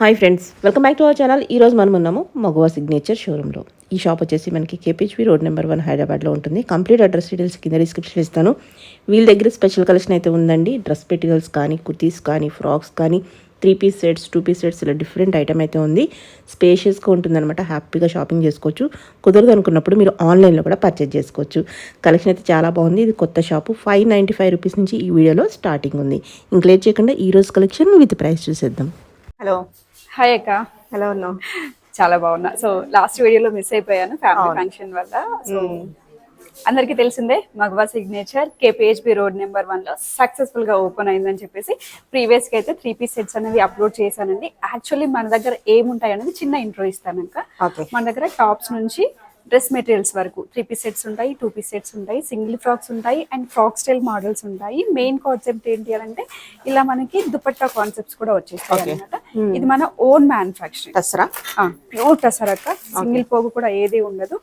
Hi friends, welcome back to our channel. ఈరోజు మనం ఉన్నాము మగువా సిగ్నేచర్ షోరూంలో. ఈ షాప్ వచ్చేసి మనకి కేపీహెచ్బీ రోడ్ నెంబర్ 1 హైదరాబాద్లో ఉంటుంది. కంప్లీట్ అడ్రస్ డీటెయిల్స్ కింద డిస్క్రిప్షన్ ఇస్తాను. వీళ్ళ దగ్గర స్పెషల్ కలెక్షన్ అయితే ఉందండి. డ్రెస్ మెటీరియల్స్ కానీ, కుర్తీస్ కానీ, ఫ్రాక్స్ కానీ, 3 పీస్ సెట్స్, 2 పీస్ సెట్స్, ఇలా డిఫరెంట్ ఐటమ్ అయితే ఉంది. స్పేషియస్గా ఉంటుందన్నమాట. హ్యాపీగా షాపింగ్ చేసుకోవచ్చు. కుదరదు అనుకున్నప్పుడు మీరు ఆన్లైన్లో కూడా పర్చేజ్ చేసుకోవచ్చు. కలెక్షన్ అయితే చాలా బాగుంది. ఇది కొత్త షాపు. 595 రూపీస్ నుంచి ఈ వీడియోలో స్టార్టింగ్ ఉంది. ఇంక లేట్ చేయకుండా ఈ రోజు కలెక్షన్ విత్ ప్రైస్ చూసేద్దాం. హలో, హాయ్ అక్క, ఎలా ఉన్నావు? చాలా బాగున్నా. సో లాస్ట్ వీడియోలో మిస్ అయిపోయాను ఫ్యామిలీ ఫంక్షన్ వల్ల. సో అందరికీ తెలిసిందే, మగవా సిగ్నేచర్ కేపీహెచ్బీ రోడ్ నెంబర్ 1లో సక్సెస్ఫుల్ గా ఓపెన్ అయిందని చెప్పేసి ప్రీవియస్ గా అయితే 3 పీస్ సెట్స్ అనేవి అప్లోడ్ చేశానండి. యాక్చువల్లీ మన దగ్గర ఏముంటాయి అనేది చిన్న ఇంట్రో ఇస్తానక్క. మన దగ్గర టాప్స్ నుంచి డ్రెస్ మెటీరియల్స్ వరకు 3 పీస్ సెట్స్ ఉంటాయి, 2 పీస్ సెట్స్ ఉంటాయి, సింగిల్ ఫ్రాక్స్ ఉంటాయి అండ్ ఫ్రాక్ స్టైల్ మోడల్స్ ఉంటాయి. మెయిన్ కాన్సెప్ట్ ఏంటి అంటే ఇలా మనకి దుపట్టా కాన్సెప్ట్స్ కూడా వచ్చేస్తాయి అన్నమాట. ఇది మన ఓన్ మ్యానుఫ్యాక్చరింగ్, ప్యూర్ టసర్ అక్క. సింగిల్ పోగు కూడా ఏది ఉండదు.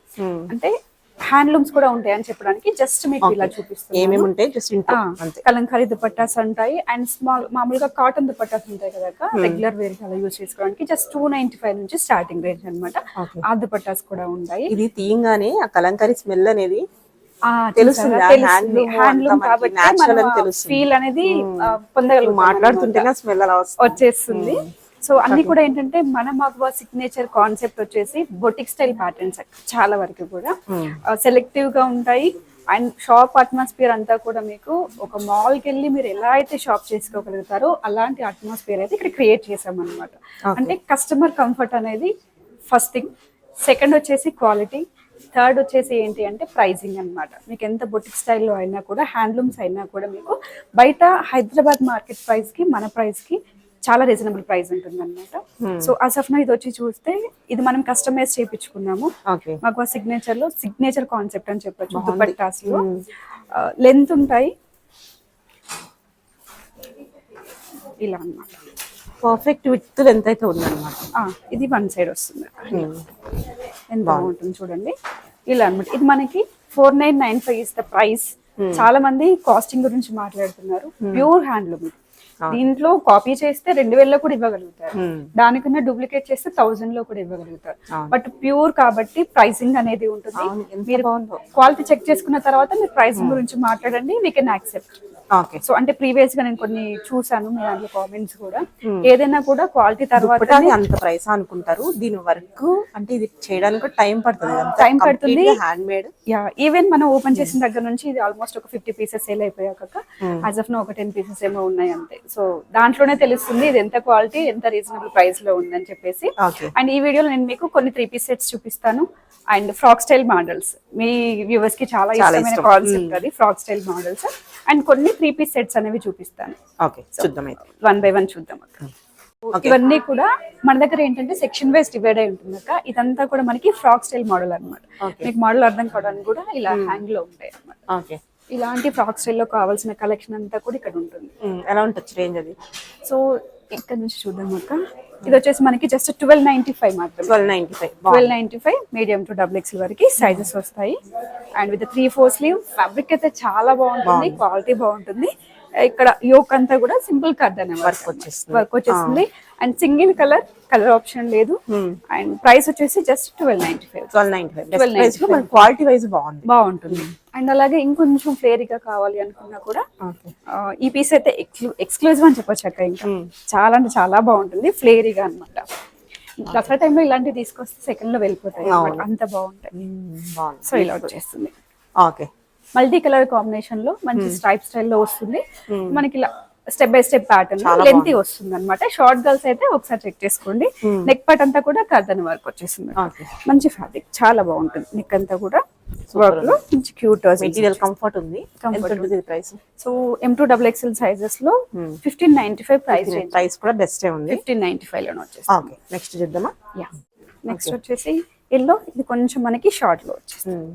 అంటే హ్యాండ్లూమ్స్ కూడా ఉంటాయి అని చెప్పడానికి జస్ట్ మీకు ఇలా చూపిస్తాను. కలంకారీ దుపట్టాస్ ఉంటాయి అండ్ స్మాల్ మామూలుగా కాటన్ దుపట్టాస్ ఉంటాయి కదా, రెగ్యులర్ వేర్ గా యూజ్ చేసుకోవడానికి జస్ట్ 295 నుంచి స్టార్టింగ్ రేంజ్ అనమాట. ఆ దుపట్టాస్ కూడా ఉంటాయి. ఇది తీయంగానే ఆ కలంకారీ స్మెల్ అనేది హ్యాండ్లూమ్ కాబట్టి ఫీల్ అనేది మాట్లాడుతుంటేనే స్మెల్ అలా వచ్చేస్తుంది. సో అన్ని కూడా ఏంటంటే మన మగవా సిగ్నేచర్ కాన్సెప్ట్ వచ్చేసి బొటిక్ స్టైల్ ప్యాటర్న్స్ చాలా వరకు కూడా సెలెక్టివ్ గా ఉంటాయి. అండ్ షాప్ అట్మాస్ఫియర్ అంతా కూడా మీకు ఒక మాల్కి వెళ్ళి మీరు ఎలా అయితే షాప్ చేసుకోగలుగుతారో అలాంటి అట్మాస్ఫియర్ అయితే ఇక్కడ క్రియేట్ చేసామన్నమాట. అంటే కస్టమర్ కంఫర్ట్ అనేది ఫస్ట్ థింగ్. సెకండ్ వచ్చేసి క్వాలిటీ. థర్డ్ వచ్చేసి ఏంటి అంటే ప్రైజింగ్ అనమాట. మీకు ఎంత బొటిక్ స్టైల్లో అయినా కూడా, హ్యాండ్లూమ్స్ అయినా కూడా మీకు బయట హైదరాబాద్ మార్కెట్ ప్రైస్ కి మన ప్రైస్ కి చాలా రీజనబుల్ ప్రైస్ ఉంటుంది అనమాట. సో అసఫ్నా ఇది వచ్చి చూస్తే ఇది మనం కస్టమైజ్ చేయించుకున్నాము. మాకు సిగ్నేచర్ లో సిగ్నేచర్ కాన్సెప్ట్ అని చెప్పొచ్చు. దుపట్టాస్ లో లెంత్ ఉంటాయి ఇలా అన్నమాట. పర్ఫెక్ట్ విత్ లెంత్ అయితే ఉందన్నమాట. ఇది వన్ సైడ్ వస్తుంది. ఎంత బాగుంటుంది చూడండి ఇలా అనమాట. ఇది మనకి 4995 ఇస్ ద ప్రైస్. చాలా మంది కాస్టింగ్ గురించి మాట్లాడుతున్నారు. ప్యూర్ హ్యాండ్లూమ్ ఇది. దీంట్లో కాపీ చేస్తే 2000 లో కూడా ఇవ్వగలుగుతారు. దానికన్నా డూప్లికేట్ చేస్తే 1000 లో కూడా ఇవ్వగలుగుతారు. బట్ ప్యూర్ కాబట్టి ప్రైసింగ్ అనేది ఉంటుంది. మీరు క్వాలిటీ చెక్ చేసుకున్న తర్వాత మీరు ప్రైసింగ్ గురించి మాట్లాడండి, వీ కెన్ యాక్సెప్ట్. సో అంటే ప్రీవియస్ గా నేను కొన్ని చూసాను మీ దాంట్లో కామెంట్స్ కూడా. ఏదైనా కూడా క్వాలిటీ తర్వాత అంత ప్రైస్ అనుకుంటారు. దీని వర్క్ అంటే ఇది చేయడానికి టైం పడుతుంది. Hand made. ఈవెన్ మనం ఓపెన్ చేసిన దగ్గర నుంచి ఇది ఆల్మోస్ట్ ఒక 50 పీసెస్ సేల్ అయిపోయాక యాజ్ ఆఫ్ నో ఒక 10 పీసెస్ ఏమో ఉన్నాయి అంతే. సో దాంట్లోనే తెలుస్తుంది ఇది ఎంత క్వాలిటీ, ఎంత రీజనబుల్ ప్రైస్ లో ఉందని చెప్పేసి. అండ్ ఈ వీడియోలో నేను మీకు కొన్ని 3 పీస్ సెట్స్ చూపిస్తాను and frock style models. Me viewers కి చాలా ఇష్టమైన కాన్సెప్ట్ అది, ఫ్రాక్ స్టైల్ మోడల్స్. అండ్ కొన్ని 3 పీస్ సెట్స్ అనేవి చూపిస్తాను. వన్ బై వన్ చూద్దాం అక్క. ఇవన్నీ కూడా మన దగ్గర ఏంటంటే సెక్షన్ వైజ్ డివైడ్ అయి ఉంటుంది అక్క. ఇదంతా కూడా మనకి ఫ్రాక్ స్టైల్ మోడల్ అనమాట. మీకు మోడల్ అర్థం కావడానికి కూడా ఇలా హ్యాంగ్ లో ఉంటాయి అన్నమాట. ఇలాంటి ఫ్రాక్ స్టైల్లో కావాల్సిన కలెక్షన్ అంతా కూడా ఇక్కడ ఉంటుంది. ఎలా ఉంటుంది రేంజ్ అది? సో ఇక్కడ నుంచి చూద్దాం అక్క. ఇది వచ్చేసి మనకి జస్ట్ 1295 మాత్రం. 1295 మీడియం టు XXL వరకు సైజెస్ వస్తాయి. And with 3/4 sleeve. ఫ్యాబ్రిక్ అయితే చాలా బాగుంటుంది, క్వాలిటీ బాగుంటుంది. ఇక్కడ యోక్ అంతా కూడా సింపుల్ కర్దన్ వర్క్ వచ్చేస్తుంది. అండ్ సింగిల్ కలర్ ఆప్షన్ లేదు. అండ్ ప్రైస్ వచ్చేసి జస్ట్ 1295. క్వాలిటీ వైజ్ బాగుంటుంది. అండ్ అలాగే ఇంకొంచెం ఫ్లేరీగా కావాలి అనుకున్నా కూడా ఈ పీస్ అయితే ఎక్స్క్లూజివ్ అని చెప్పొచ్చు అక్క. ఇంకా చాలా అంటే చాలా బాగుంటుంది, ఫ్లేరీగా అనమాట. దసరా టైంలో ఇలాంటివి తీసుకొస్తే సెకండ్ లో వెళ్ళిపోతాయి, అంత బాగుంటాయి. సో ఇలా వచ్చేస్తుంది. మల్టీ కలర్ కాంబినేషన్ లో మంచి స్ట్రైప్ స్టైల్లో వస్తుంది. మనకి ఇలా step by step pattern length వస్తుంది అనమాట. షార్ట్ గర్ల్స్ అయితే ఒకసారి చెక్ చేసుకోండి. నెక్ పార్ట్ అంతా కూడా కర్దన్ వర్క్ వచ్చేస్తుంది. మంచి ఫ్యాబ్రిక్ చాలా బాగుంటుంది. నెక్ అంతా కూడా వర్క్ లో మంచి క్యూట్ మెటీరియల్ కంఫర్ట్ ఉంది. Price so M2 XXL sizes లో 1595 ప్రైస్ కూడా బెస్ట్ ఉంది. 1595 లోనే వచ్చేస్తుంది. నెక్స్ట్ చూద్దామా? నెక్స్ట్ వచ్చేసి ఎల్లో. ఇది కొంచెం మనకి షార్ట్ లో వచ్చేస్తుంది.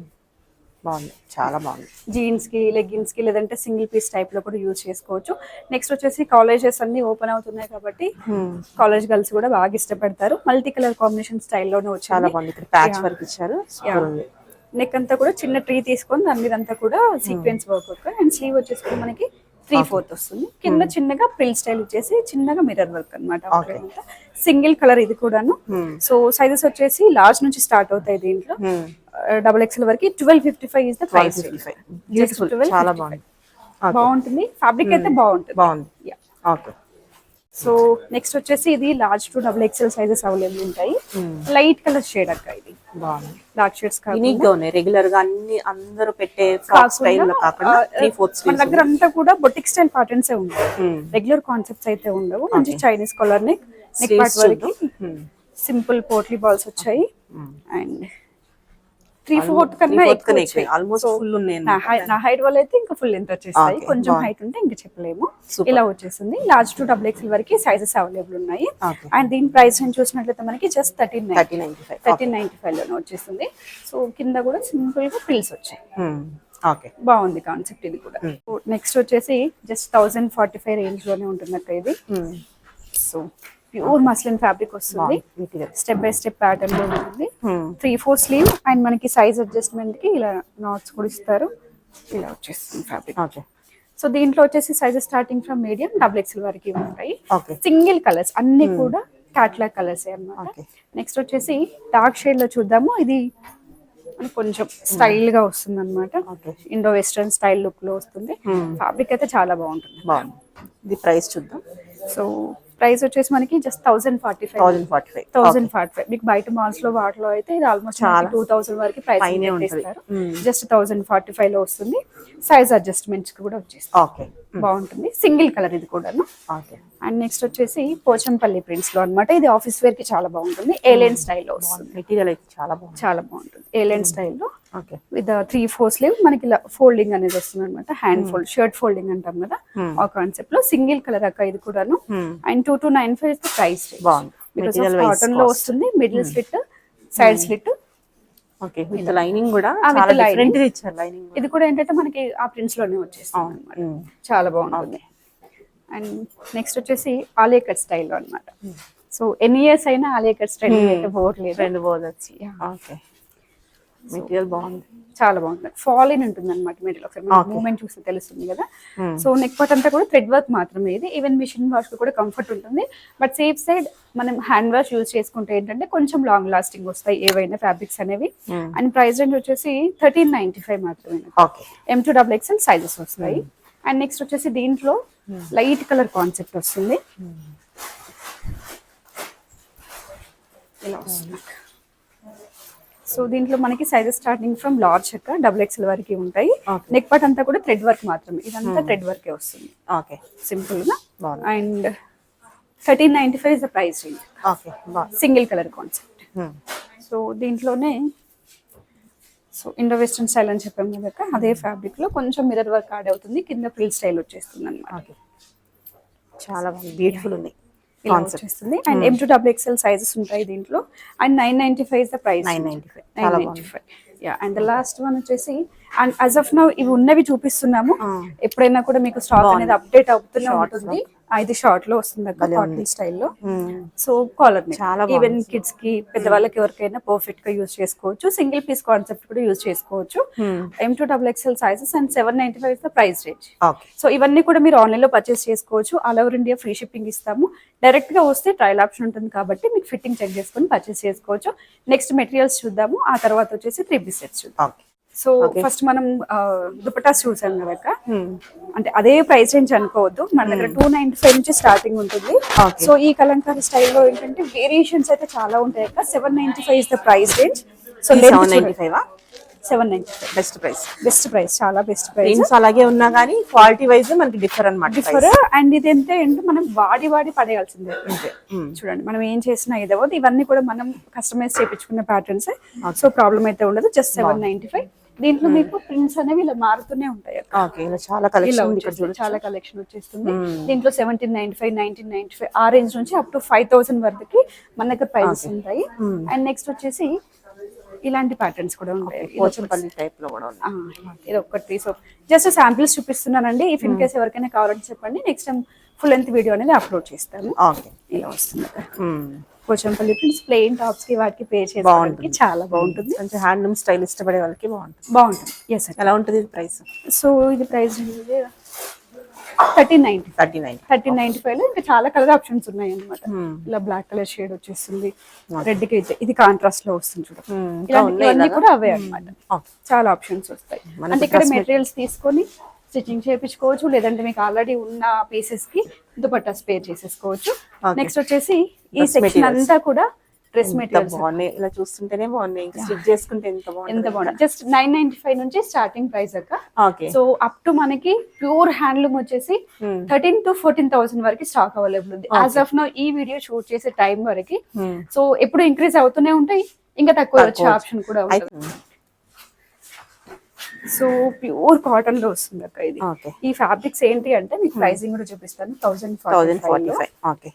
బాగుంది, చాలా బాగుంది. జీన్స్ కి, లెగ్గిన్స్ కి, లేదంటే సింగిల్ పీస్ టైప్ లో కూడా యూజ్ చేసుకోవచ్చు. నెక్స్ట్ వచ్చేసి కాలేజెస్ అన్ని ఓపెన్ అవుతున్నాయి కాబట్టి కాలేజ్ గర్ల్స్ కూడా బాగా ఇష్టపడతారు. మల్టీ కలర్ కాంబినేషన్ స్టైల్లోనే వచ్చి చాలా బాగుంది. ఇక్కడ ప్యాచ్ వర్క్ ఇచ్చారు. నెక్ అంతా కూడా చిన్న ట్రీ తీసుకొని దాని మీద అంతా కూడా సీక్వెన్స్ వర్క్. అండ్ స్లీవ్ వచ్చేసి మనకి 3/4 వస్తుంది. కింద చిన్నగా ప్రిల్ స్టైల్ ఇచ్చేసి చిన్నగా మిర్రర్ వర్క్ అనమాట. సింగిల్ కలర్ ఇది కూడాను. సో సైజెస్ వచ్చేసి లార్జ్ నుంచి స్టార్ట్ అవుతాయి దీంట్లో. XXL వరకు 1255 ఇస్ ద ప్రైస్. బ్యూటిఫుల్, చాలా బాగుంది. బాగుంటుంది ఫ్యాబ్రిక్ అయితే బాగుంటుంది. ఓకే. సో నెక్స్ట్ వచ్చేసి ఇది large to XXL sizes available ఉంటాయి. లైట్ కలర్ షేడ్ అక్క ఇది. బాగుంది. డార్క్ షేడ్స్ యూనిక్ గా ఉన్నాయి. రెగ్యులర్ గా అన్ని అందరూ పెట్టే ఫ్రాక్ స్టైల్ లో కాకుండా 3/4 మన దగ్గర అంతా కూడా బొటిక్ స్టైల్ ప్యాటర్న్స్ ఉంటాయి. రెగ్యులర్ కాన్సెప్ట్స్ అయితే ఉండవు. మంచి చైనీస్ కలర్ నెక్ పార్ట్ వరకు సింపుల్ పోట్లీ బాల్స్ వచ్చాయి. అండ్ 3/4 కన్నా ఎక్కువ ఆల్మోస్ట్ ఫుల్ ఉన్నాయి. నా హైట్ వల్ల అయితే ఇంకా ఫుల్ ఎంత వచ్చేస్తాయి. కొంచెం హైట్ ఉంటే ఇంకా చెప్పలేము. ఇలా వచ్చేసింది. లార్జ్ టు XXL వరకు సైజెస్ అవైలబుల్ ఉన్నాయి. అండ్ దీని ప్రైస్ నేను చూసినట్లయితే మనకి జస్ట్ 1395 లోనే వచ్చేసింది. సో కింద కూడా సింపుల్ గా ప్రిల్స్ వచ్చాయి. బాగుంది కాన్సెప్ట్ ఇది కూడా. నెక్స్ట్ వచ్చేసి జస్ట్ 1045 రేంజ్ లోనే ఉంటుంది అక్క ఇది. సో ప్యూర్ మస్లిన్ ఫ్యాబ్రిక్ వస్తుంది. స్టెప్ బై స్టెప్ ప్యాటర్న్ లో ఉంటుంది. 3/4 స్లీవ్ అండ్ మనకి సైజ్ అడ్జస్ట్మెంట్ కి ఇలా నాట్స్ కూడా ఇస్తారు. ఇలా వచ్చేస్తుంది ఫ్యాబ్రిక్. సో దీంట్లో వచ్చేసి sizes starting from medium XXL వరకు ఉంటాయి. సింగిల్ కలర్స్ అన్ని కూడా క్యాట్లాగ్ కలర్స్ అన్నమాట. నెక్స్ట్ వచ్చేసి డార్క్ షేడ్ లో చూద్దాము. ఇది కొంచెం స్టైల్ గా వస్తుంది అనమాట. ఇండో వెస్టర్న్ స్టైల్ లుక్ లో వస్తుంది. ఫ్యాబ్రిక్ అయితే చాలా బాగుంటుంది. ఇది ప్రైస్ చూద్దాం. సో ప్రైస్ వచ్చేసి మనకి జస్ట్ 1045. మీకు బయట మాల్స్ లో వాటిలో అయితే ఇది ఆల్మోస్ట్ 2000 వరకు ప్రైస్ ఇస్తారు. జస్ట్ 1045 లో వస్తుంది. సైజ్ అడ్జస్ట్మెంట్స్ కూడా వచ్చేస్తాయి. బాగుంటుంది. సింగిల్ కలర్ ఇది కూడా. అండ్ నెక్స్ట్ వచ్చేసి పోచంపల్లి ప్రింట్స్ లో అన్నమాట. ఇది ఆఫీస్ వేర్ కి చాలా బాగుంటుంది. ఏలైన్ స్టైల్లో వస్తుంది. మెటీరియల్ అయితే చాలా బాగుంటుంది. ఏలైన్ స్టైల్లో విత్ 3/4 స్లీవ్ మనకి ఇలా ఫోల్డింగ్ అనేది వస్తుంది అనమాట. హ్యాండ్ ఫోల్డ్, షర్ట్ ఫోల్డింగ్ అంటాం కదా ఆ కాన్సెప్ట్ లో. సింగిల్ కలర్ అక్క ఇది కూడాను. And 2295 price. Because of cotton లో వస్తుంది. Middle slit, side slit. Lining కూడా చాలా డిఫరెంట్ గా ఇచ్చారు. లైనింగ్ ఇది కూడా ఏంటంటే మనకి ఆ ప్రింట్స్ లోనే వచ్చేస్తుంది అన్నమాట. చాలా బాగుంటుంది. అండ్ నెక్స్ట్ వచ్చేసి ఆలియా కట్ స్టైల్లో అన్నమాట. సో ఎన్ని ఇయర్స్ అయినా ఆలియా కట్ స్టైల్ అయితే పోవట్లేదు. మెటీరియల్ బాగుంది, చాలా బాగుంటుంది. ఫాల్ ఇన్ ఉంటుంది అనమాట మెటీరియల్. ఒకసారి మూమెంట్ చూస్తే తెలుస్తుంది కదా. సో నెక్ పార్ట్ అంతా కూడా థ్రెడ్ వర్క్ మాత్రమే. ఇది ఈవెన్ మిషన్ వాష్ కూడా కంఫర్ట్ ఉంటుంది. బట్ సేఫ్ సైడ్ మనం హ్యాండ్ వాష్ యూజ్ చేసుకుంటే ఏంటంటే కొంచెం లాంగ్ లాస్టింగ్ వస్తాయి ఏవైనా ఫ్యాబ్రిక్స్ అనేవి. అండ్ ప్రైస్ రేంజ్ వచ్చేసి 1395 మాత్రమే. M2XXL సైజెస్ వస్తాయి. అండ్ నెక్స్ట్ వచ్చేసి దీంట్లో లైట్ కలర్ కాన్సెప్ట్ వస్తుంది. ఇలా వస్తుంది. సో దీంట్లో మనకి సైజెస్ స్టార్టింగ్ ఫ్రమ్ లార్జ్ అక్క XXL వరకు ఉంటాయి. నెక్ పార్ట్ అంతా కూడా థ్రెడ్ వర్క్ మాత్రమే. ఇదంతా థ్రెడ్ వర్కే వస్తుంది. సింపుల్ గా. And 1395 is the price range. Single colour concept. So దీంట్లోనే సో ఇండో వెస్టర్న్ స్టైల్ అని చెప్పాము కదా, అదే ఫ్యాబ్రిక్ లో కొంచెం మిర్రర్ వర్క్ యాడ్ అవుతుంది. కింద ఫ్రిల్ స్టైల్ వచ్చేస్తుంది అనమాట. చాలా బ్యూటిఫుల్ ఉంది. ఇలా వచ్చేస్తుంది. అండ్ M2XXL సైజెస్ ఉంటాయి దీంట్లో. And 995 is the price. 995. And the last one వచ్చేసి అండ్ యాజ్ ఆఫ్ నౌ ఇవి ఉన్నవి చూపిస్తున్నాము. ఎప్పుడైనా కూడా మీకు స్టాక్ అనేది అప్డేట్ అవుతూనే ఉంటుంది. ఇది షార్ట్ లో వస్తుంది అక్క, కాటన్ స్టైల్లో. సో కాలర్ ఈవెన్ కిడ్స్ కి, పెద్దవాళ్ళకి ఎవరికైనా పర్ఫెక్ట్ గా యూజ్ చేసుకోవచ్చు. సింగిల్ పీస్ కాన్సెప్ట్ కూడా యూజ్ చేసుకోవచ్చు. M2XXL sizes and 795 is the price range. So ఇవన్నీ కూడా మీరు ఆన్లైన్ లో పర్చేస్ చేసుకోవచ్చు. All over India free shipping ఇస్తాము. డైరెక్ట్ గా వస్తే ట్రయల్ ఆప్షన్ ఉంటుంది కాబట్టి మీకు ఫిట్టింగ్ చెక్ చేసుకుని పర్చేస్ చేసుకోవచ్చు. నెక్స్ట్ మెటీరియల్స్ చూద్దాము. ఆ తర్వాత వచ్చేసి 3-piece సెట్స్ చూద్దాం. సో ఫస్ట్ మనం దుపటాస్ చూసాం కదా. అంటే అదే ప్రైస్ రేంజ్ అనుకోవద్దు. మన దగ్గర 295 నుంచి స్టార్టింగ్ ఉంటుంది. సో ఈ కలంకారీ స్టైల్లో ఏంటంటే వేరియేషన్స్ అయితే చాలా ఉంటాయి అక్క. 795 is the price range. So 795 best price, చాలా బెస్ట్ ప్రైస్. అలాగే ఉన్నా కానీ క్వాలిటీ వైజ్ మనకి డిఫర్ అండ్ ఇది ఎంత అంటే మనం వాడి పడేయాల్సిందే. చూడండి మనం ఏం చేసినా ఇదే. ఇవన్నీ కూడా మనం కస్టమైజ్ చేయించుకున్న ప్యాటర్న్స్. సో ప్రాబ్లం అయితే ఉండదు. జస్ట్ 795. దీంట్లో మీకు ప్రింట్స్ అనేవి ఇలా మారుతూనే ఉంటాయి. చాలా కలెక్షన్ వచ్చేస్తుంది. దీంట్లో 1795, 1995 ఆ రేంజ్ నుంచి అప్ టు 5000 వరకు మన దగ్గర ప్రైజెస్ ఉంటాయి. అండ్ నెక్స్ట్ వచ్చేసి ఇలాంటి ప్యాటర్న్స్ కూడా ఉంటాయి. పోచంపల్లి టైప్ లో కూడా ఇది ఒక్కటి. సో జస్ట్ శాంపిల్స్ చూపిస్తున్నానండి. ఇఫ్ ఇన్ కేస్ ఎవరికైనా కావాలంటే చెప్పండి. Next time full length video అనేది అప్లోడ్ చేస్తాను. ఇలా వస్తుంది. పోచంపల్లి ప్రింట్స్ ప్లెయిన్ టాప్స్ కి వాటికి పే చేసుకోవడానికి చాలా బాగుంటుంది. కొంచెం హ్యాండ్లూమ్ స్టైల్ ఇష్టపడే వాళ్ళకి బాగుంటుంది. ఎస్. ఎలా ఉంటుంది ప్రైస్? సో ఇది ప్రైస్ 1390. 39. 1395 లో ఇంకా చాలా కలర్ ఆప్షన్స్ ఉన్నాయి అన్నమాట. ఇలా బ్లాక్ కలర్ షేడ్ వచ్చేస్తుంది, రెడ్ కి అయితే ఇది కాంట్రాస్ట్ లో వస్తుంది చూడ. ఇలాంటివన్నీ కూడా అవే అన్నమాట. చాలా ఆప్షన్స్ వస్తాయి. అంటే ఇక్కడ మెటీరియల్స్ తీసుకొని స్టిచ్చింగ్ చేయించుకోవచ్చు, లేదంటే మీకు ఆల్రెడీ ఉన్న పీసెస్ కి దుపట్టా స్పేర్ చేసేసుకోవచ్చు. నెక్స్ట్ వచ్చేసి ఈ సెక్షన్ అంతా కూడా డ్రెస్ మెటీరియల్స్ బాగున్నాయి. ఇలా చూస్తుంటేనే బాగున్నాయి, ఇంకా స్టిచ్ చేసుకుంటే ఎంత బాగుంది. జస్ట్ 995 నుంచి స్టార్టింగ్ ప్రైస్ అక్క. ఓకే. సో అప్ టు మనకి ప్యూర్ హ్యాండ్లూమ్ వచ్చేసి 13,000 to 14,000 వరకు స్టాక్ అవైలబుల్ ఉంది. యాజ్ ఆఫ్ నౌ ఈ వీడియో షూట్ చేసే టైం వరకు. సో ఎప్పుడు ఇంక్రీజ్ అవుతూనే ఉంటాయి, ఇంకా తక్కువ వచ్చే ఆప్షన్ కూడా ఉంటుంది. సో ప్యూర్ కాటన్ లో వస్తుంది అక్క ఇది. ఈ ఫ్యాబ్రిక్స్ ఏంటి అంటే మీకు ప్రైసింగ్ కూడా చూపిస్తాను. 1045. ఓకే.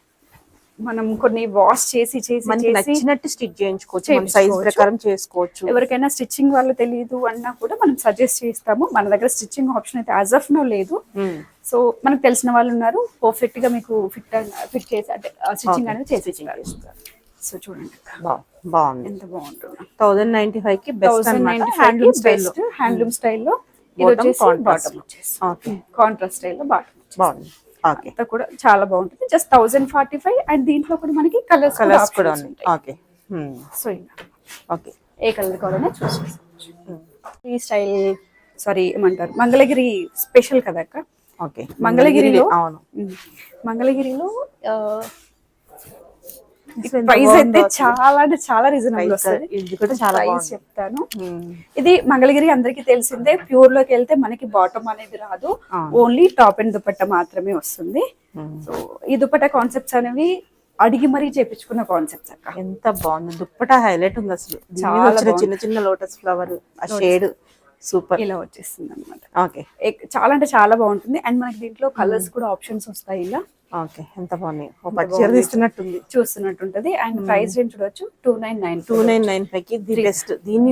మనం కొన్ని వాష్ చేసి నచ్చినట్టు స్టిచ్ చేయించుకోవచ్చు, సైజ్ ప్రకారం చేసుకోవచ్చు. ఎవరికైనా స్టిచ్చింగ్ వాళ్ళు తెలియదు అన్నా కూడా మనం సజెస్ట్ చేస్తాము. మన దగ్గర స్టిచ్చింగ్ ఆప్షన్ అయితే యాజ్ ఆఫ్ నో లేదు. సో మనకు తెలిసిన వాళ్ళు ఉన్నారు, పర్ఫెక్ట్ గా మీకు ఫిట్ చేసి అంటే స్టిచ్చింగ్ అనేది చేసి ఇస్తారు. సో చూడండి బాగుంది, ఎంత బాగుంటుంది. 1095 కి బెస్ట్ అన్నమాట. హ్యాండ్లూమ్ స్టైల్లో ఇది వచ్చేసి బాటమ్ వచ్చేసి కాంట్రాస్ట్ స్టైల్లో బాటమ్ బాగుంది. అంతా కూడా చాలా బాగుంటుంది. జస్ట్ 1045 అండ్ దీంట్లో కూడా మనకి కలర్స్ కూడా ఉన్నాయి. ఓకే. సో ఓకే, ఏ కలర్ కావాలన్నా చూస్ చేసుకోవచ్చు. ఈ స్టైల్ సారీ ఏమంటారు మంగళగిరి స్పెషల్ కదా అక్క. ఓకే. మంగళగిరిలో మంగళగిరిలో ప్రైస్ అయితే చాలా అంటే చాలా రీజనబుల్ వస్తుంది. ప్రైస్ చెప్తాను. ఇది మంగళగిరి అందరికి తెలిసిందే. ప్యూర్ లోకి వెళ్తే మనకి బాటమ్ అనేది రాదు, ఓన్లీ టాప్ అండ్ దుపట్టా మాత్రమే వస్తుంది. సో ఈ దుపట్టా కాన్సెప్ట్స్ అనేవి అడిగి మరీ చేపించుకున్న కాన్సెప్ట్స్ అక్క. ఎంత బాగుంది దుపట్టా, హైలైట్ ఉంది అసలు. చాలా చిన్న చిన్న లోటస్ ఫ్లవర్ ఆ షేడ్ సూపర్ ఇలా వచ్చేస్తుంది అనమాట. ఓకే. చాలా అంటే చాలా బాగుంటుంది. అండ్ మనకి దీంట్లో కలర్స్ కూడా ఆప్షన్స్ వస్తాయి ఇలా. ఓకే, ఎంత బాగున్నాయి. పట్టుచీర తీస్తున్నట్టుంది, చూస్తున్నట్టుంటది. అండ్ ప్రైస్ రేంజ్ చూడొచ్చు 2995 కి ది బెస్ట్. దీన్ని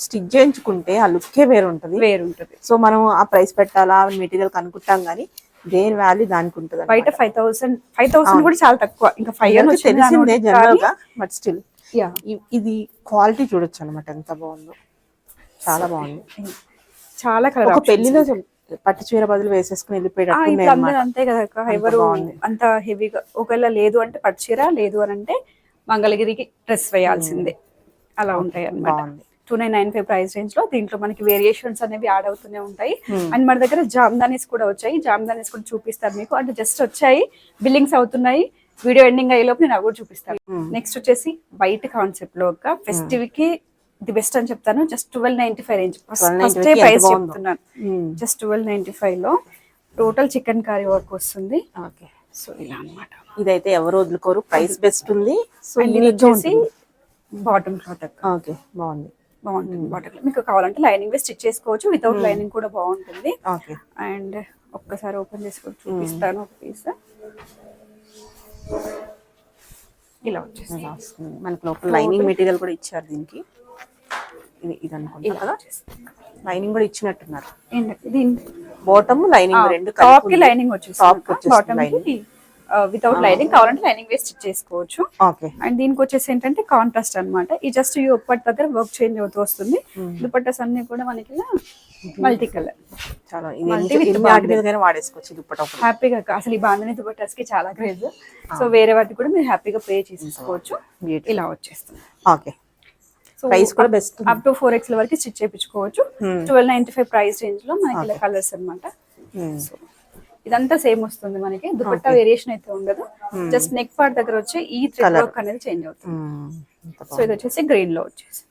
స్టిచ్ చేయించుకుంటే ఆ లుక్కే వేరుంటది. సో మనం ఆ ప్రైస్ పెట్టాలా మెటీరియల్ కనుక్కుంటాం కానీ దేని వాల్యూ దానికి ఉంటుంది. బయట 5,000 కూడా చాలా తక్కువ. ఇంకా 5 తెలిసిందే జనరల్ గా, బట్ స్టిల్ ఇది క్వాలిటీ చూడొచ్చు అనమాట. ఎంత బాగుందో, చాలా బాగుంది. చాలా కలర్. పెళ్లిలో పట్టు చీర బదులు వేసేసుకుని వెళ్ళిపోయేటట్టు అంతే కదా. ఎవరు అంత హెవీగా ఒకవేళ లేదు అంటే పట్టు చీర, లేదు అని అంటే మంగళగిరికి డ్రెస్ వేయాల్సిందే, అలా ఉంటాయి అన్నమాట. 2995 ప్రైస్ రేంజ్ లో దీంట్లో మనకి వేరియేషన్స్ అనేవి యాడ్ అవుతూనే ఉంటాయి. అండ్ మన దగ్గర జామ్దానీస్ కూడా వచ్చాయి. జామ్దానీస్ కూడా చూపిస్తారు మీకు. అంటే జస్ట్ వచ్చాయి, బిల్లింగ్స్ అవుతున్నాయి. వీడియో ఎండింగ్ అయ్యేలోపు నేను అవి కూడా చూపిస్తాను. నెక్స్ట్ వచ్చేసి వైట్ కాన్సెప్ట్ లో ఒక ఫెస్టివ్ కి ది బెస్ట్ అని చెప్తాను. జస్ట్ 1295 రేంజ్ ఫస్ట్ ప్రైస్ చెప్తున్నాను. జస్ట్ 1295 లో టోటల్ చికెన్ కర్రీ వర్క్ వస్తుంది. ఓకే. సో ఇలా అన్నమాట. ఇదైతే ఎవరు వదులుకోరు, ప్రైస్ బెస్ట్ ఉంది. సో ఇది వచ్చేసి బాటమ్ క్లాత్. ఓకే, బాగుంది. బాటమ్ మీకు కావాలంటే లైనింగ్ వేసి స్టిచ్ చేసుకోవచ్చు, వితౌట్ లైనింగ్ కూడా బాగుంటుంది. అండ్ ఒక్కసారి ఓపెన్ చేసుకొని చూపిస్తాను ఒక పీస్. ఇలా వచ్చేసి మనకి లోపల లైనింగ్ మెటీరియల్ కూడా ఇచ్చారు దీనికి. ఇది అనుకుంటా కదా, లైనింగ్ కూడా ఇచ్చినట్టున్నారు. బాటమ్ లైనింగ్ రెండు టాప్ కి లైనింగ్ వచ్చేసి బాటమ్ కి వితౌట్ లైనింగ్ కావాలంటే లైనింగ్ వేసి స్టిచ్ చేసుకోవచ్చు. ఓకే. అండ్ దీనికి వచ్చేసి ఏంటంటే కాంట్రాస్ట్ అన్నమాట. ఈ జస్ట్ ఈ ఒక్కటి దగ్గర వర్క్ చేంజ్ అవుతూ వస్తుంది. దుపట్టాస్ అన్ని కూడా మనకి మల్టీ కలర్, చాలా వాడేసుకోవచ్చు దుపట్టా హ్యాపీగా. అసలు ఈ బాంధని దుపట్టాస్ కి చాలా క్రేజ్. సో వేరే వాటికి కూడా మీరు హ్యాపీగా పే చేసేసుకోవచ్చు. ఇలా వచ్చేస్తుంది. ఓకే. ప్రైస్ కూడా బెస్ట్. అప్ టు 4XL వరకు స్టిచ్ చేయించుకోవచ్చు. 1295 ప్రైస్ రేంజ్ లో మనకి ఇలా కలర్స్ అన్నమాట. సో ఇదంతా సేమ్ వస్తుంది మనకి. దుపట్టా వేరియేషన్ అయితే ఉండదు. జస్ట్ నెక్ పార్ట్ దగ్గర వచ్చి ఈ థ్రెడ్ వర్క్ అనేది చేంజ్ అవుతుంది. సో ఇది వచ్చేసి గ్రీన్ లో వచ్చేసి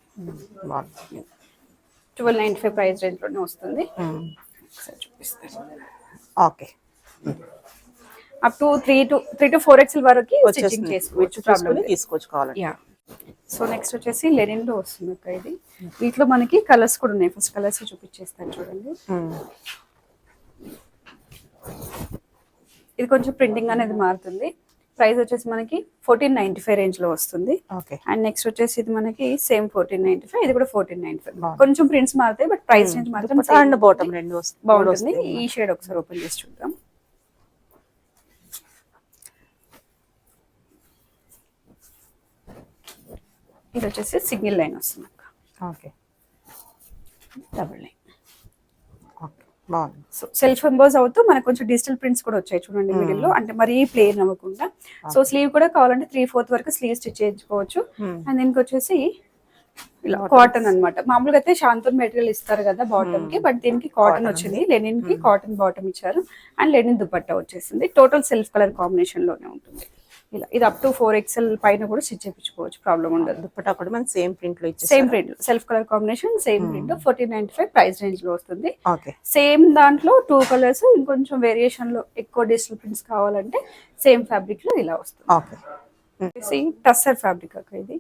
1295 ప్రైస్ రేంజ్ లోనే వస్తుంది. చూపిస్తాను. Okay. Up to 3 to 4XL వరకు స్టిచ్చింగ్ చేసుకోవచ్చు, ప్రాబ్లం తీసుకోవచ్చు కావాలంటే. యా. సో నెక్స్ట్ వచ్చేసి లెనిన్ లో వస్తుంది అక్క. ఇది వీటిలో మనకి కలర్స్ కూడా ఉన్నాయి. ఫస్ట్ కలర్స్ చూపించేస్తాను చూడండి. ఇది కొంచెం ప్రింటింగ్ అనేది మారుతుంది. ప్రైస్ వచ్చేసి మనకి 1495 రేంజ్ లో వస్తుంది. అండ్ నెక్స్ట్ వచ్చేసి ఇది మనకి సేమ్ 1495. ఇది కూడా 1495. కొంచెం ప్రింట్స్ మారుతాయి, బట్ ప్రైస్ రేంజ్ మాత్రం బాగుంటుంది. ఈ షేడ్ ఒకసారి ఓపెన్ చేసి చూద్దాం. ఇది వచ్చేసి సింగిల్ లైన్ వస్తుంది అక్క. ఓకే. Double line. బాగుంది. సో సెల్ఫ్ ఎంబోస్ అవుతూ మనకు కొంచెం డిజిటల్ ప్రింట్స్ కూడా వచ్చాయి చూడండి మిడిల్ లో, అంటే మరీ ప్లేన్ అవ్వకుండా. సో స్లీవ్ కూడా కావాలంటే 3/4 వరకు స్లీవ్ స్టిచ్ చేయించుకోవచ్చు. అండ్ దీనికి వచ్చేసి ఇలా కాటన్ అన్నమాట. మామూలుగా అయితే శాంతూర్ మెటీరియల్ ఇస్తారు కదా బాటమ్ కి, బట్ దీనికి కాటన్ వచ్చింది. లెనిన్ కి కాటన్ బాటమ్ ఇచ్చారు అండ్ లెనిన్ దుపట్టా వచ్చేసింది. టోటల్ సెల్ఫ్ కలర్ కాంబినేషన్ లోనే ఉంటుంది. ఇలా ఇది అప్ టు 4XL పైన కూడా స్టిచ్ చేయించుకోవచ్చు, ప్రాబ్లం ఉండదు. దుపట్టా కూడా మన సేమ్ ప్రింట్ లో ఇచ్చేసారు. Same print, self colour combination, same print. 1495 price range లో వస్తుంది. ఓకే. సేమ్ దాంట్లో 2 కలర్స్, ఇంకొంచెం వేరియేషన్ లో ఎక్కువ డిజిటల్ ప్రింట్స్ కావాలంటే సేమ్ ఫ్యాబ్రిక్ లో ఇలా వస్తుంది. ఓకే. టస్సర్ ఫ్యాబ్రిక్ అక్క ఇది.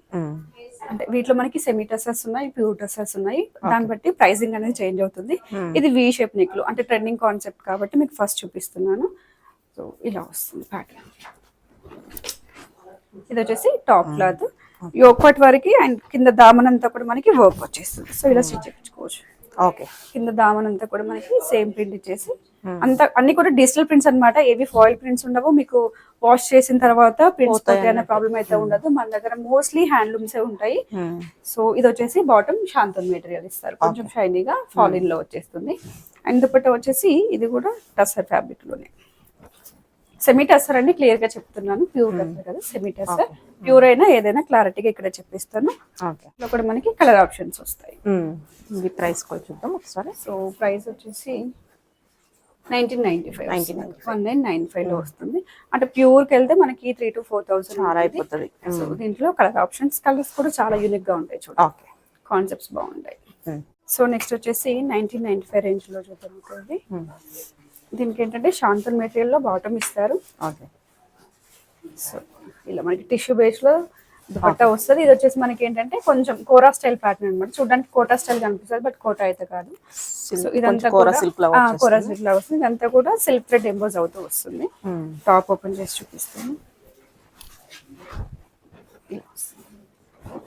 అంటే వీటిలో మనకి సెమీ టసర్స్ ఉన్నాయి, ప్యూర్ టసర్స్ ఉన్నాయి. దాన్ని బట్టి ప్రైసింగ్ అనేది చేంజ్ అవుతుంది. ఇది వి షేప్ నెక్ అంటే ట్రెండింగ్ కాన్సెప్ట్ కాబట్టి మీకు ఫస్ట్ చూపిస్తున్నాను. సో ఇలా వస్తుంది ప్యాటర్న్. ఇది వచ్చేసి టాప్ క్లాత్, యోక్పాట్ వరకు అండ్ కింద దామనంతా కూడా మనకి వర్క్ వచ్చేస్తుంది. సో ఇలా స్టిచ్ చేయించుకోవచ్చు. ఓకే. కింద దామనంతా కూడా మనకి సేమ్ ప్రింట్ ఇచ్చేసి అంతా అన్ని కూడా డిజిటల్ ప్రింట్స్ అన్నమాట. ఏవి ఫాయిల్ ప్రింట్స్ ఉండవు. మీకు వాష్ చేసిన తర్వాత ప్రింట్స్ పోతాయి అనే ప్రాబ్లం అయితే ఉండదు. మన దగ్గర మోస్ట్లీ హ్యాండ్లూమ్స్ ఉంటాయి. సో ఇది వచ్చేసి బాటమ్ శాంతన్ మెటీరియల్ ఇస్తారు, కొంచెం షైనీగా ఫాల్ ఇన్ లో వచ్చేస్తుంది. అండ్ దుపట్టా వచ్చేసి ఇది కూడా టస్సర్ ఫ్యాబ్రిక్ లోనే. సెమీ టస్సర్ అండి, క్లియర్ గా చెప్తున్నాను. ప్యూర్ టస్సర్ కదా, సెమీ టస్సర్. ప్యూర్ అయినా ఏదైనా క్లారిటీగా ఇక్కడ చెప్పిస్తాను. ఇందులో కూడా మనకి కలర్ ఆప్షన్స్ వస్తాయి. ఇది ప్రైస్ కూడా చూద్దాం ఒకసారి. సో ప్రైస్ వచ్చేసి 1995 1995 లో వస్తుంది. అంటే ప్యూర్ కి వెళ్తే మనకి 3,000 to 4,000 అయిపోతుంది. సో దీంట్లో కలర్ ఆప్షన్స్, కలర్స్ కూడా చాలా యూనిక్ గా ఉంటాయి చూడండి. ఓకే. కాన్సెప్ట్స్ బాగుంటాయి. సో నెక్స్ట్ వచ్చేసి 1995 రేంజ్ లో చూద్దాం. దీనికి ఏంటంటే శాంతన్ మెటీరియల్ లో బాటమ్ ఇస్తారు. ఓకే. సో ఇలా మనకి టిష్యూ బేస్ లో దుపట్టా వస్తుంది. ఇది వచ్చేసి మనకి ఏంటంటే కొంచెం కోరా స్టైల్ ప్యాటర్న్ అనమాట. చూడడానికి కోటా స్టైల్ కనిపిస్తుంది, బట్ కోటా అయితే కాదు. సో ఇదంతా కోరా సిల్క్ లా వస్తుంది. ఇదంతా కూడా సిల్క్ థ్రెడ్ ఎంబోస్ అవుతూ వస్తుంది. టాప్ ఓపెన్ చేసి చూపిస్తాను.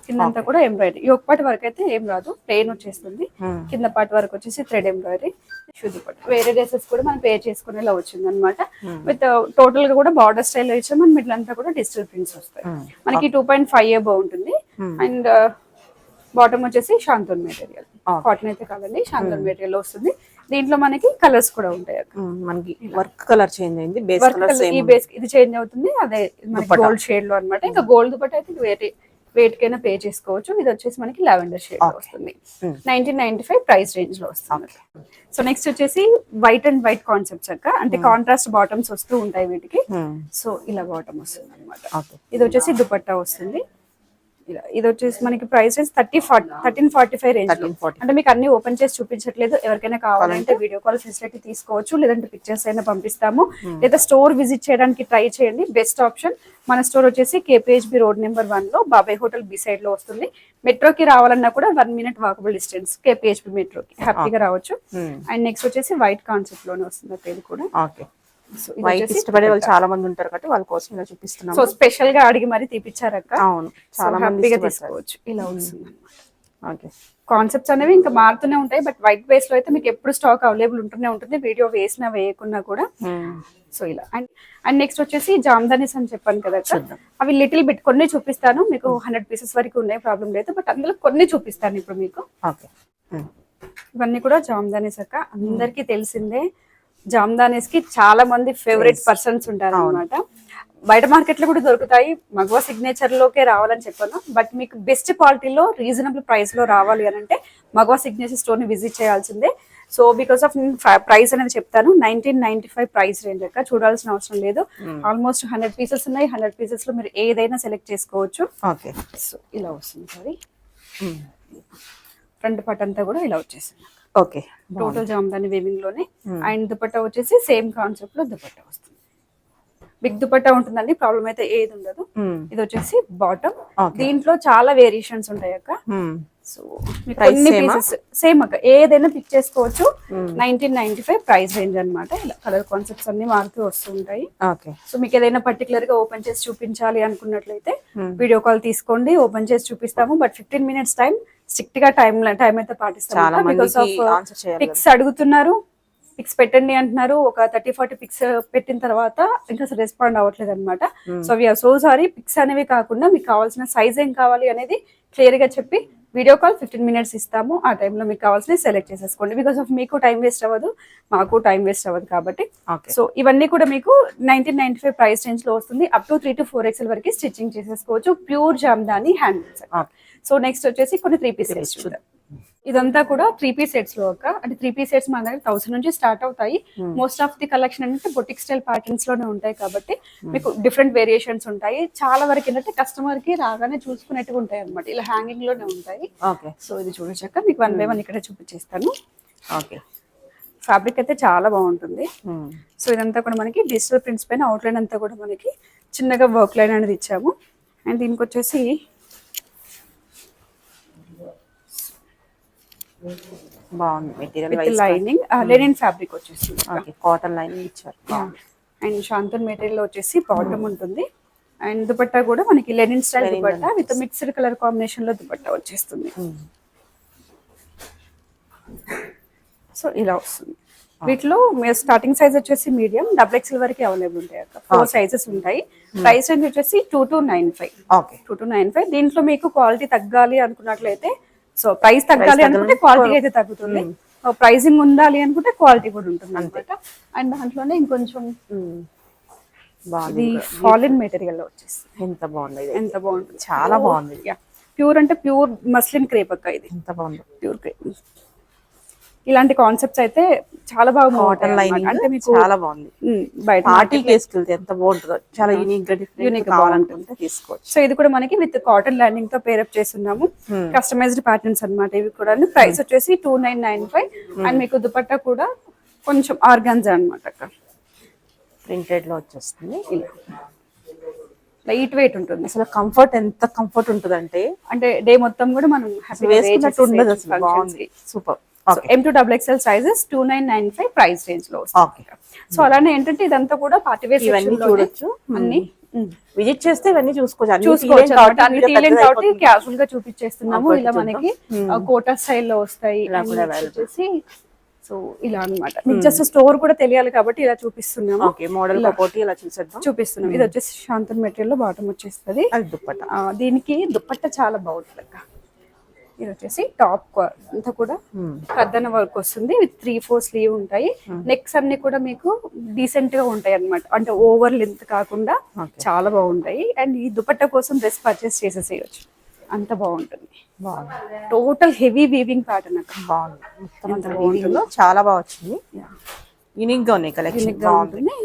కిందంతా కూడా ఎంబ్రాయిడరీ. యోక్ పార్ట్ వరకు అయితే ఏం రాదు, ప్లెయిన్ వచ్చేస్తుంది. కింద పార్ట్ వరకు వచ్చేసి థ్రెడ్ ఎంబ్రాయిడరీ. షూది పార్ట్ వేరే డ్రెసెస్ కూడా మనం పే చేసుకునేలా వచ్చింది అనమాట. విత్ టోటల్ గా కూడా బార్డర్ స్టైల్ ఇచ్చాం. మన మిడిల్ అంతా కూడా డిజిటల్ ప్రింట్స్ వస్తాయి. మనకి 2.5 బాగుంటుంది. అండ్ బాటమ్ వచ్చేసి శాంతన్ మెటీరియల్, కాటన్ అయితే కాదండి, శాంతన్ మెటీరియల్ లో వస్తుంది. దీంట్లో మనకి కలర్స్ కూడా ఉంటాయి. మనకి వర్క్ కలర్ చేంజ్ అయింది, బేస్ కలర్ ఈ బేస్ ఇది చేంజ్ అవుతుంది. అదే గోల్డ్ షేడ్ లో అనమాట. ఇంకా గోల్డ్ దుపట్టా అయితే వేరే వెయిట్ కైనా పే చేసుకోవచ్చు. ఇది వచ్చేసి మనకి లావెండర్ షేడ్ లో వస్తుంది. 1995 ప్రైస్ రేంజ్ లో వస్తుంది. సో నెక్స్ట్ వచ్చేసి వైట్ అండ్ వైట్ కాన్సెప్ట్స్ అక్క, అంటే కాంట్రాస్ట్ బాటమ్స్ వస్తూ ఉంటాయి వీటికి. సో ఇలా బాటమ్ వస్తుంది అనమాట. ఇది వచ్చేసి దుపట్టా వస్తుంది. ఇది వచ్చేసి మనకి ప్రైస్ 1345 రేంజ్. అంటే మీకు అన్ని ఓపెన్ చేసి చూపించట్లేదు. ఎవరికైనా కావాలంటే వీడియో కాల్ ఫెసిలిటీ తీసుకోవచ్చు, లేదంటే పిక్చర్స్ అయినా పంపిస్తాము. లేదా స్టోర్ విజిట్ చేయడానికి ట్రై చేయండి, బెస్ట్ ఆప్షన్. మన స్టోర్ వచ్చేసి KPHB రోడ్ నెంబర్ 1 లో బాబాయ్ హోటల్ బి సైడ్ లో వస్తుంది. మెట్రోకి రావాలన్నా కూడా 1 minute వాకబుల్ డిస్టెన్స్ KPHB మెట్రోకి హ్యాపీగా రావచ్చు. అండ్ నెక్స్ట్ వచ్చేసి వైట్ కాన్సెప్ట్ లోనే వస్తుంది ఇది కూడా. వైట్ ఇష్టపడే వాళ్ళు చాలా మంది ఉంటారు కాబట్టి వాళ్ళ కోసం ఇలా చూపిస్తున్నాం. సో స్పెషల్ గా అడిగి మరి తీపిచ్చారక్క. అవును, చాలా మంది తీసుకోవచ్చు. ఇలా వస్తుంది. ఓకే. కాన్సెప్ట్స్ అనేవి ఇంకా మారుతూనే ఉంటాయి, బట్ వైట్ బేస్ లో అయితే మీకు ఎప్పుడు స్టాక్ అవైలబుల్ ఉంటూనే ఉంటుంది, వీడియో వేసినా వేయకున్నా కూడా. సో ఇలా అండ్ నెక్స్ట్ వచ్చేసి జామ్దానీస్ అని చెప్పాను కదా, అవి లిటిల్ బిట్ కొన్ని చూపిస్తాను. మీకు 100 pieces వరకు ఉన్నాయి, ప్రాబ్లం లేదు, బట్ అందులో కొన్ని చూపిస్తాను ఇప్పుడు మీకు. ఇవన్నీ కూడా జామ్దానీస్ అక్క, అందరికీ తెలిసిందే. జామ్దానీస్ కి చాలా మంది ఫేవరెట్ పర్సన్స్ ఉంటారు అనమాట. బయట మార్కెట్ లో కూడా దొరుకుతాయి, మగవా సిగ్నేచర్ లోకే రావాలని చెప్పాను. బట్ మీకు బెస్ట్ క్వాలిటీలో రీజనబుల్ ప్రైస్ లో రావాలి అని అంటే మగవా సిగ్నేచర్ స్టోర్ ని విజిట్ చేయాల్సిందే. సో బికాస్ ఆఫ్ ప్రైస్ అనేది చెప్తాను. 1995 ప్రైస్ రేంజ్ అక్క, చూడాల్సిన అవసరం లేదు. ఆల్మోస్ట్ 100 pieces ఉన్నాయి. 100 pieces లో మీరు ఏదైనా సెలెక్ట్ చేసుకోవచ్చు. సో ఇలా వస్తుంది సారీ. ఫ్రంట్ పార్ట్ అంతా కూడా ఇలా వచ్చేసింది. ఓకే. టోటల్ జామ్దాని వేవింగ్ లోనే. అండ్ దుపట్టా వచ్చేసి సేమ్ కాన్సెప్ట్ లో దుపట్టా వస్తుంది. బిగ్ దుపట్టా ఉంటుందండి, ప్రాబ్లం అయితే ఏది ఉండదు. ఇది వచ్చేసి బాటమ్. దీంట్లో చాలా వేరియేషన్స్ ఉంటాయి అక్క. సో కొన్ని పీసెస్ సేమ్ అక్క, ఏదైనా పిక్ చేసుకోవచ్చు. 1995 ప్రైస్ రేంజ్ అనమాట. ఇలా కలర్ కాన్సెప్ట్స్ అన్ని మారుతూ వస్తూ ఉంటాయి. సో మీకు ఏదైనా పర్టికులర్ గా ఓపెన్ చేసి చూపించాలి అనుకున్నట్లయితే వీడియో కాల్ తీసుకోండి, ఓపెన్ చేసి చూపిస్తాము. బట్ 15 minutes టైం స్ట్రిక్ట్ గా టైం అయితే పాటిస్తాము. బికాస్ ఆఫ్ పిక్స్ అడుగుతున్నారు, పిక్స్ పెట్టండి అంటున్నారు. ఒక 30-40 పిక్స్ పెట్టిన తర్వాత ఇంకా రెస్పాండ్ అవ్వట్లేదు అనమాట. So we're so sorry. Pics అనేవి కాకుండా మీకు కావాల్సిన సైజ్ ఏం కావాలి అనేది క్లియర్ గా చెప్పి వీడియో కాల్ 15 minutes ఇస్తాము. ఆ టైంలో మీకు కావాల్సిన సెలెక్ట్ చేసేసుకోండి. బికాస్ ఆఫ్ మీకు టైం వేస్ట్ అవ్వదు, మాకు టైం వేస్ట్ అవ్వదు కాబట్టి. సో ఇవన్నీ కూడా మీకు 1995 ప్రైస్ రేంజ్ లో వస్తుంది. అప్ టు 3 to 4 XL వరకు స్టిచ్చింగ్ చేసేసుకోవచ్చు. Pure Jamdani hand. So next వచ్చేసి కొన్ని 3-piece సెట్స్ చూద్దాం. ఇదంతా కూడా 3-piece సెట్స్ లో అంటే 3-piece సెట్స్ మన దగ్గర 1000 నుంచి స్టార్ట్ అవుతాయి. మోస్ట్ ఆఫ్ ది కలెక్షన్ అంటే బొటిక్ స్టైల్ ప్యాటర్న్స్ లోనే ఉంటాయి కాబట్టి మీకు డిఫరెంట్ వేరియేషన్స్ ఉంటాయి. చాలా వరకు ఏంటంటే కస్టమర్ కి రాగానే చూసుకునేట్టుగా ఉంటాయి అనమాట. ఇలా హ్యాంగింగ్ లోనే ఉంటాయి. సో ఇది చూడొచ్చాక మీకు 1 by 1 ఇక్కడ చూపించేస్తాను. ఫ్యాబ్రిక్ అయితే చాలా బాగుంటుంది. సో ఇదంతా కూడా మనకి డిజిటల్ ప్రింట్స్ పైన అవుట్లైన్ అంతా కూడా మనకి చిన్నగా వర్క్ లైన్ అనేది ఇచ్చాము. అండ్ దీనికి వచ్చేసి బాగుంది material with lining linen fabric వచ్చేస్తుంది. కాటన్ లైనింగ్ ఇచ్చారు. అండ్ శాంతన్ మెటీరియల్ వచ్చేసి బాటమ్ ఉంటుంది. అండ్ దుపట్టా కూడా మనకి Lenin style dupatta with mixed colour combination లో దుపట్టా వచ్చేస్తుంది. సో ఇలా వస్తుంది. వీటిలో స్టార్టింగ్ సైజ్ వచ్చేసి మీడియం, XXL వరకు అవైలబుల్ ఉంటాయి. 4 sizes ఉంటాయి. ప్రైస్ రేంజ్ వచ్చేసి 2295. 2295. దీంట్లో మీకు క్వాలిటీ తగ్గాలి అనుకున్నట్లయితే, సో ప్రైస్ తగ్గాలి అనుకుంటే క్వాలిటీ అయితే తగ్గుతుంది, ప్రైసింగ్ ఉండాలి అనుకుంటే క్వాలిటీ కూడా ఉంటుంది అనమాట. అండ్ దాంట్లోనే ఇంకొంచెం ఇది ఫాలిన్ మెటీరియల్ లో వచ్చేస్తుంది. ఎంత బాగుంది, ఎంత బాగుంటుంది, చాలా బాగుంది. ప్యూర్ అంటే ప్యూర్ మస్లిన్ క్రేప్ అక్క. ఇది ఎంత బాగుంది, ప్యూర్ క్రేప్. ఇలాంటి కాన్సెప్ట్స్ అయితే చాలా బాగా కాటన్ లైనింగ్ అంటే మీకు చాలా బాగుంది. బయట పార్టీకి వేసుకెళ్తే ఎంత బాగుంటుందో, చాలా యూనిక్ గా కావాలనుకుంటే తీసుకోవచ్చు. సో ఇది కూడా మనకి విత్ కాటన్ లైనింగ్ తో పేరప్ చేస్తున్నాము. కస్టమైజ్డ్ ప్యాటర్న్స్ అన్నమాట ఇవి కూడా. ప్రైస్ వచ్చేసి 2995. అండ్ మీకు దుపట్టా కూడా కొంచెం ఆర్గాన్జా అన్నమాట అక్క, ప్రింటెడ్ లో వచ్చేస్తుంది. ఇలా లైట్ వెయిట్ ఉంటుంది. అసలు కంఫర్ట్ ఎంత కంఫర్ట్ ఉంటుంది అంటే డే మొత్తం కూడా మనం వేసుకున్నట్టు ఉండదు. అసలు బాగుంది, super. M2XL sizes 2995 price range లో. సో అలానే ఏంటంటే ఇదంతా కూడా పార్టీ వేర్ ఇవన్నీ చూడొచ్చు. అన్ని విజిట్ చేస్తే ఇవన్నీ చూసుకోవచ్చు. క్యాజువల్ గా చూపించేస్తున్నాము. ఇలా మనకి కోటా స్టైల్లో వస్తాయి వచ్చేసి. సో ఇలా అన్నమాట. మీకు జస్ట్ స్టోర్ కూడా తెలియాలి కాబట్టి ఇలా చూపిస్తున్నాము. మోడల్ ఇలా చూపిస్తున్నాం. ఇది వచ్చేసి శాంతన్ మెటీరియల్ లో బాటమ్ వచ్చేస్తుంది. దీనికి దుపట్టా చాలా బాగుంటుంది అక్క. ఇది వచ్చేసి టాప్ అంతా కూడా కద్దన వర్క్ వస్తుంది విత్ 3-4 స్లీవ్ ఉంటాయి. నెక్స్ అన్ని కూడా మీకు డీసెంట్ గా ఉంటాయి అన్నమాట. అంటే ఓవర్ లెంత్ కాకుండా చాలా బాగుంటాయి. అండ్ ఈ దుపట్టా కోసం డ్రెస్ పర్చేస్ చేసేసేయచ్చు, అంత బాగుంటుంది. టోటల్ హెవీ వీవింగ్ ప్యాటర్న్ అక్కడ. బాగుంది, చాలా బాగా వచ్చింది. యూనిక్ గా ఉన్నాయి కలెక్షన్.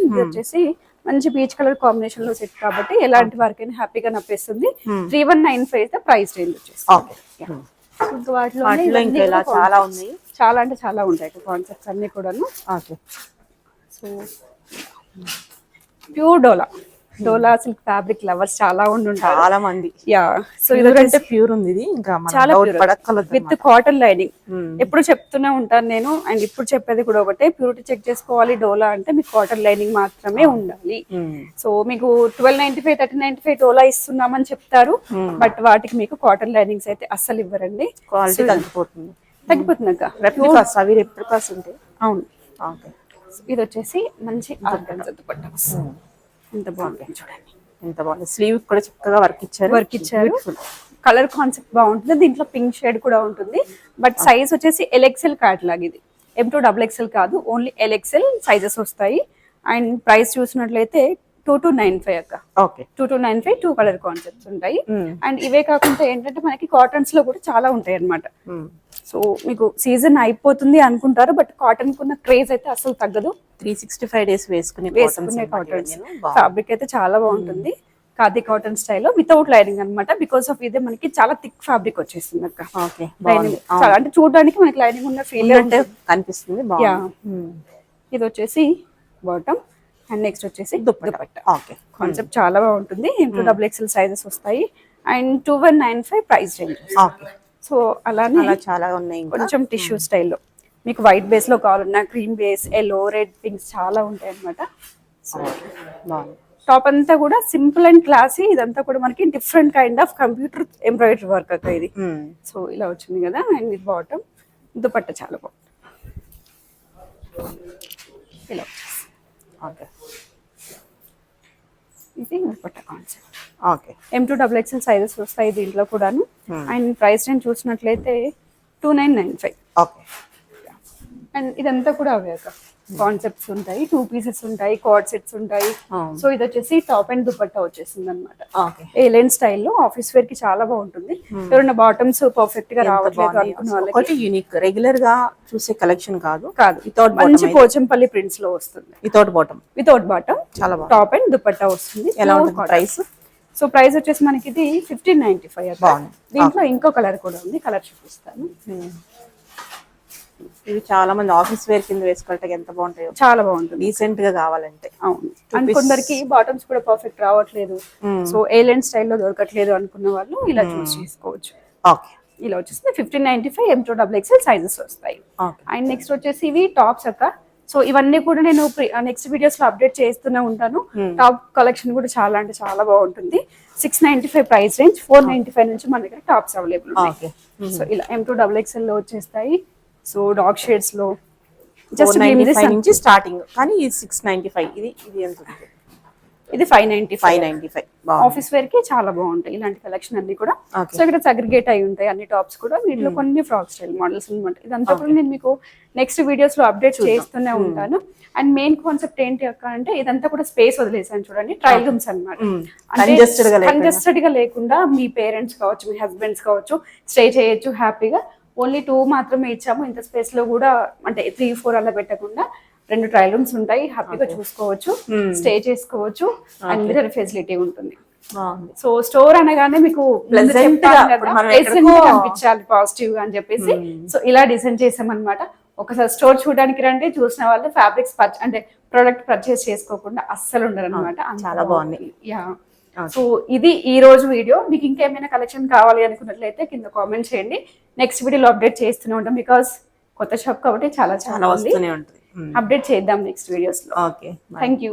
ఇది వచ్చేసి మంచి పీచ్ కలర్ కాంబినేషన్ లో సెట్ కాబట్టి ఎలాంటి వారికైనా హ్యాపీగా నప్పేస్తుంది. 3195 ప్రైస్ రేంజ్ వచ్చేసి. వాటిలో చాలా ఉన్నాయి, చాలా అంటే చాలా ఉంటాయి కాన్సెప్ట్స్ అన్ని కూడాను. సో ప్యూర్ డోలా సిల్క్ ఫ్యాబ్రిక్ లవర్స్ చాలా ఉండుంటారు, చాలా మంది. సో ఇదంటే ప్యూర్ ఉంది. ఇది ఇంకా చాలా విత్ కాటన్ లైనింగ్. ఎప్పుడు చెప్తూనే ఉంటాను నేను, అండ్ ఇప్పుడు చెప్పేది కూడా ఒకటే, ప్యూరిటీ చెక్ చేసుకోవాలి. డోలా అంటే మీకు కాటన్ లైనింగ్ మాత్రమే ఉండాలి. సో మీకు 1295, 1395 డోలా ఇస్తున్నామని చెప్తారు, బట్ వాటికి మీకు కాటన్ లైనింగ్స్ అయితే అస్సలు ఇవ్వరండి. క్వాలిటీ తగ్గిపోతుంది అక్క. అవును. ఇది వచ్చేసి మంచి ఆర్గన్జా దుపట్టా. ఎంత బాగుంటుంది చూడండి, ఎంత బాగుంది. స్లీవ్ కూడా చక్కగా వర్క్ ఇచ్చారు. కలర్ కాన్సెప్ట్ బాగుంటుంది. దీంట్లో పింక్ షేడ్ కూడా ఉంటుంది. బట్ సైజ్ వచ్చేసి LXL క్యాటలాగ్. ఇది M2XL కాదు, ఓన్లీ LXL సైజెస్ వస్తాయి. అండ్ ప్రైస్ చూసినట్లయితే 2295 అక్క. 2295 2 కలర్ కాన్సెప్ట్స్ ఉంటాయి. అండ్ ఇవే కాకుండా ఏంటంటే మనకి కాటన్స్ లో కూడా చాలా ఉంటాయి అన్నమాట. సో మీకు సీజన్ అయిపోతుంది అనుకుంటారు, బట్ కాటన్ కున్న క్రేజ్ అయితే అసలు తగ్గదు. 365 డేస్ వేసుకునే కాటన్స్. ఫ్యాబ్రిక్ అయితే చాలా బాగుంటుంది. ఖాదీ కాటన్ స్టైల్లో వితౌట్ లైనింగ్ అన్నమాట. బికాస్ ఆఫ్ ఇదే మనకి చాలా థిక్ ఫ్యాబ్రిక్ వచ్చేస్తుంది అక్క. అంటే చూడడానికి మనకి లైనింగ్ ఉన్న ఫీల్ కనిపిస్తుంది. ఇది వచ్చేసి బాటమ్. అండ్ నెక్స్ట్ వచ్చేసి దుపట్టా. కాన్సెప్ట్ చాలా బాగుంటుంది. M2XL సైజెస్ వస్తాయి. And 2195 price range. సో అలానే చాలా ఉన్నాయి. కొంచెం టిష్యూ స్టైల్లో మీకు వైట్ బేస్ లో కావాలన్నా, cream base, yellow, red, pinks చాలా ఉంటాయి అన్నమాట. టాప్ అంతా కూడా సింపుల్ అండ్ క్లాసీ. ఇదంతా కూడా మనకి different kind of computer embroidery work అక్క ఇది. సో ఇలా వచ్చింది కదా. అండ్ ఇది బాటమ్. దుపట్టా చాలా బాగుంటుంది. ఇలా వచ్చేసి ఇది dupatta concept. Okay M2XXL sizes వస్తాయి దీంట్లో కూడాను. అండ్ ప్రైస్ రేంజ్ చూసినట్లయితే 2995. ఓకే అండ్ ఇదంతా కూడా అవే కాన్సెప్ట్స్ ఉంటాయి, 2 పీసెస్ ఉంటాయి, కార్డ్ సెట్స్ ఉంటాయి. సో ఇది వచ్చేసి టాప్ అండ్ దుపట్టా వచ్చేసింది అనమాట. ఓకే ఏలైన్ స్టైల్లో ఆఫీస్ వేర్ కి చాలా బాగుంటుంది. ఎవరైనా బాటమ్స్ పర్ఫెక్ట్ గా రావట్లేదు అనుకున్న వాళ్ళకి ఒకటి యూనిక్, రెగ్యులర్ గా చూసే కలెక్షన్ కాదు. వితౌట్ మంచి పోచంపల్లి ప్రింట్స్ లో వస్తుంది. వితౌట్ బాటమ్ చాలా బాగుంది. టాప్ అండ్ దుపట్టా వస్తుంది. ఎలా ఉంటుంది ప్రైస్? సో ప్రైస్ వచ్చేసి మనకి ఇది 1595. బాగుంది. దీంట్లో ఇంకో కలర్ కూడా ఉంది, కలర్ చూపిస్తాను. ఇది చాలా మంది ఆఫీస్ వేర్ కింద వేసుకోవటం ఎంత బాగుంటాయో, చాలా బాగుంటుంది డీసెంట్ గా కావాలంటే. అవును. అండ్ కొందరికి బాటమ్స్ కూడా పర్ఫెక్ట్ రావట్లేదు, సో ఏలైన్ స్టైల్లో దొరకట్లేదు అనుకున్న వాళ్ళు ఇలా చూస్ చేసుకోవచ్చు. ఓకే ఇలా వచ్చేసి 1595 M2XXL సైజెస్ వస్తాయి. అండ్ నెక్స్ట్ వచ్చేసి ఇవి టాప్స్ అక్క. సో ఇవన్నీ కూడా నేను నెక్స్ట్ వీడియోస్ లో అప్డేట్ చేస్తూనే ఉంటాను. టాప్ కలెక్షన్ కూడా చాలా అంటే చాలా బాగుంటుంది. 695 ప్రైస్ రేంజ్, 495 నుంచి మన దగ్గర టాప్స్ అవైలబుల్ ఉన్నాయి. సో ఇలా M2XXL లో వచ్చేస్తాయి. సో డాగ్ షేడ్స్ లో జస్ట్ నుంచి స్టార్టింగ్, కానీ ఇది 695. ఇది ఎంత ఉంటుంది? ఇది 595. 595. ఆఫీస్ వేర్ కి చాలా బాగుంటాయి ఇలాంటి కలెక్షన్ అన్ని కూడా. సో ఇక్కడ సగ్రిగేట్ అయి ఉంటాయి అన్ని టాప్స్ కూడా. వీటిలో కొన్ని ఫ్రాక్ స్టైల్ మోడల్స్ అనమాట. ఇదంతా కూడా నేను మీకు నెక్స్ట్ వీడియోస్ లో అప్డేట్ చేస్తూనే ఉంటాను. అండ్ మెయిన్ కాన్సెప్ట్ ఏంటి అక్క అంటే ఇదంతా కూడా స్పేస్ వదిలేసాను చూడండి, ట్రయల్ రూమ్స్ అనమాట. కంజెస్టెడ్ గా లేకుండా మీ పేరెంట్స్ కావచ్చు, మీ హస్బెండ్స్ కావచ్చు స్టే చేయొచ్చు హ్యాపీగా. ఓన్లీ 2 మాత్రమే ఇచ్చాము. ఇంత స్పేస్ లో కూడా అంటే 3-4 అలా పెట్టకుండా 2 ట్రయల్ రూమ్స్ ఉంటాయి. హ్యాపీగా చూసుకోవచ్చు, స్టే చేసుకోవచ్చు, అండ్ మిర్రర్ ఫెసిలిటీ ఉంటుంది. సో స్టోర్ అనగానే మీకు ప్లెజెంట్ గా కనిపించాలి, పాజిటివ్ గా అని చెప్పేసి సో ఇలా డిజైన్ చేసామన్నమాట. ఒకసారి స్టోర్ చూడడానికి రండి, చూసిన వాళ్ళు ఫ్యాబ్రిక్స్ అంటే ప్రొడక్ట్ పర్చేస్ చేసుకోకుండా అస్సలు ఉండరు అనమాట. చాలా బాగుంది. యా, సో ఇది ఈ రోజు వీడియో. మీకు ఇంకేమైనా కలెక్షన్ కావాలి అనుకున్నట్లయితే కింద కామెంట్ చేయండి. నెక్స్ట్ వీడియోలో అప్డేట్ చేస్తూనే ఉంటాం, బికాస్ కొత్త షాప్ కాబట్టి చాలా చాలా వస్తూనే ఉంటుంది. అప్డేట్ చేద్దాం నెక్స్ట్ వీడియోస్ లో. Okay, thank you.